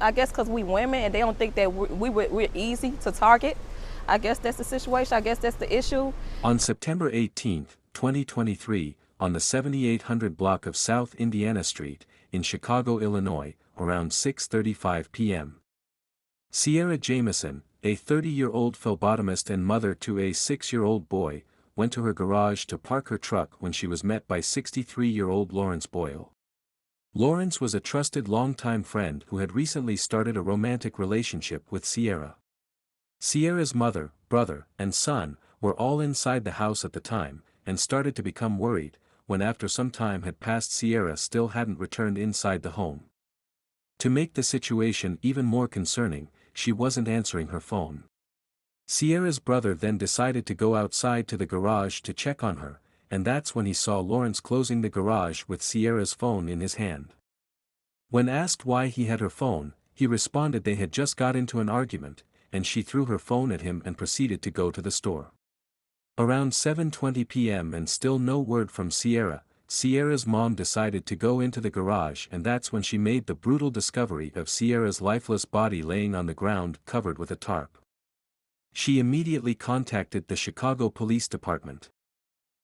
I guess because we women and they don't think that we're easy to target. I guess that's the situation. I guess that's the issue. On September 18, 2023, on the 7800 block of South Indiana Street, in Chicago, Illinois, around 6:35 p.m. Sierra Jamison, a 30-year-old phlebotomist and mother to a 6-year-old boy, went to her garage to park her truck when she was met by 63-year-old Lawrence Boyle. Lawrence was a trusted longtime friend who had recently started a romantic relationship with Sierra. Sierra's mother, brother, and son were all inside the house at the time, and started to become worried, when after some time had passed Sierra still hadn't returned inside the home. To make the situation even more concerning, she wasn't answering her phone. Sierra's brother then decided to go outside to the garage to check on her, and that's when he saw Lawrence closing the garage with Sierra's phone in his hand. When asked why he had her phone, he responded they had just got into an argument, and she threw her phone at him and proceeded to go to the store. Around 7:20 p.m. and still no word from Sierra, Sierra's mom decided to go into the garage, and that's when she made the brutal discovery of Sierra's lifeless body laying on the ground covered with a tarp. She immediately contacted the Chicago Police Department.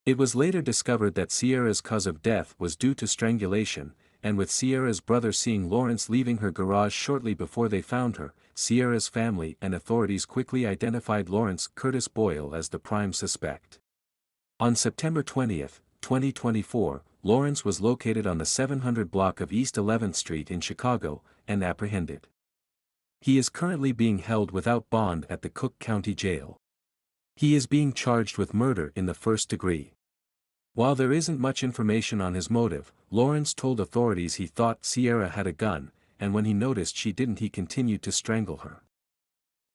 It was later discovered that Sierra's cause of death was due to strangulation, and with Sierra's brother seeing Lawrence leaving her garage shortly before they found her, Sierra's family and authorities quickly identified Lawrence Curtis Boyle as the prime suspect. On September 20, 2024, Lawrence was located on the 700 block of East 11th Street in Chicago, and apprehended. He is currently being held without bond at the Cook County Jail. He is being charged with murder in the first degree. While there isn't much information on his motive, Lawrence told authorities he thought Sierra had a gun, and when he noticed she didn't, he continued to strangle her.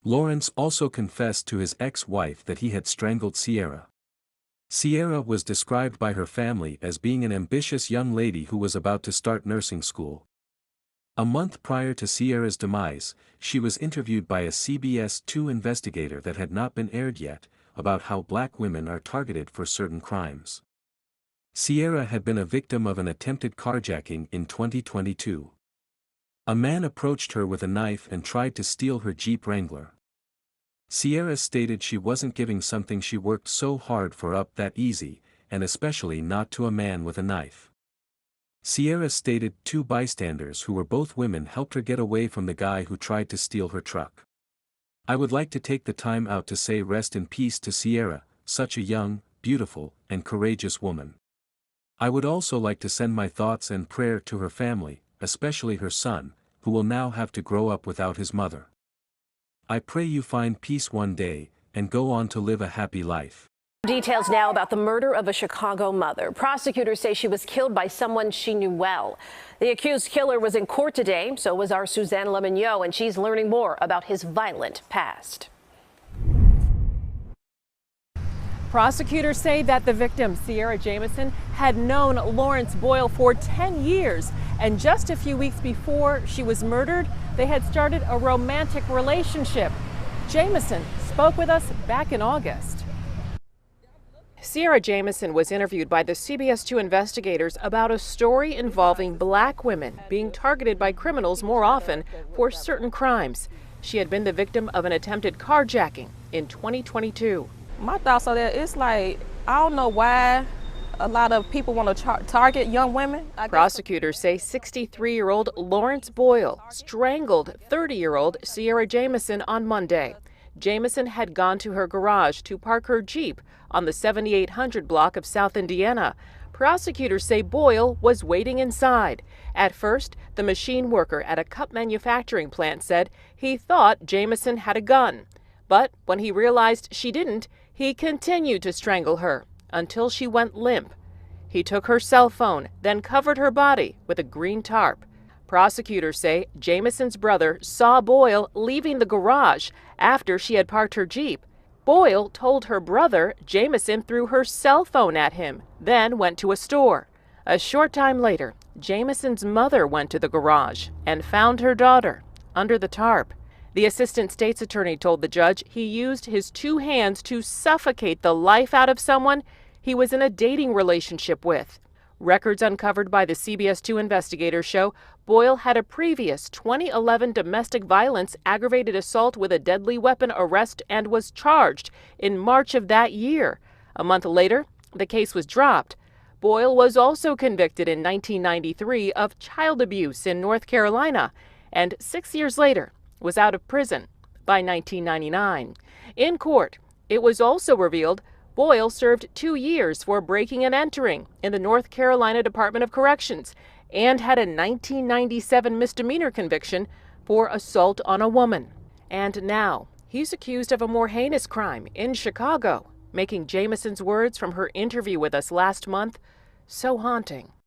Lawrence also confessed to his ex-wife that he had strangled Sierra. Sierra was described by her family as being an ambitious young lady who was about to start nursing school. A month prior to Sierra's demise, she was interviewed by a CBS 2 investigator that had not been aired yet, about how black women are targeted for certain crimes. Sierra had been a victim of an attempted carjacking in 2022. A man approached her with a knife and tried to steal her Jeep Wrangler. Sierra stated she wasn't giving something she worked so hard for up that easy, and especially not to a man with a knife. Sierra stated 2 bystanders who were both women helped her get away from the guy who tried to steal her truck. I would like to take the time out to say rest in peace to Sierra, such a young, beautiful, and courageous woman. I would also like to send my thoughts and prayer to her family, especially her son, who will now have to grow up without his mother. I pray you find peace one day, and go on to live a happy life. Details now about the murder of a Chicago mother. Prosecutors say she was killed by someone she knew well. The accused killer was in court today, so was our Suzanne Lemignot, and she's learning more about his violent past. Prosecutors say that the victim, Sierra Jamison, had known Lawrence Boyle for 10 years, and just a few weeks before she was murdered, they had started a romantic relationship. Jamison spoke with us back in August. Sierra Jamison was interviewed by the CBS 2 investigators about a story involving black women being targeted by criminals more often for certain crimes. She had been the victim of an attempted carjacking in 2022. My thoughts are that it's like, I don't know why a lot of people want to target young women. Prosecutors say 63-year-old Lawrence Boyle strangled 30-year-old Sierra Jamison on Monday. Jamison had gone to her garage to park her Jeep on the 7800 block of South Indiana. Prosecutors say Boyle was waiting inside. At first, the machine worker at a cup manufacturing plant said he thought Jamison had a gun. But when he realized she didn't, he continued to strangle her until she went limp. He took her cell phone, then covered her body with a green tarp. Prosecutors say Jamison's brother saw Boyle leaving the garage after she had parked her Jeep. Boyle told her brother Jamison threw her cell phone at him, then went to a store. A short time later, Jamison's mother went to the garage and found her daughter under the tarp. The assistant state's attorney told the judge he used his 2 hands to suffocate the life out of someone he was in a dating relationship with. Records uncovered by the CBS 2 investigators show Boyle had a previous 2011 domestic violence aggravated assault with a deadly weapon arrest and was charged in March of that year. A month later, the case was dropped. Boyle was also convicted in 1993 of child abuse in North Carolina, and 6 years later was out of prison by 1999. In court, it was also revealed Boyle served 2 years for breaking and entering in the North Carolina Department of Corrections and had a 1997 misdemeanor conviction for assault on a woman. And now he's accused of a more heinous crime in Chicago, making Jamison's words from her interview with us last month so haunting.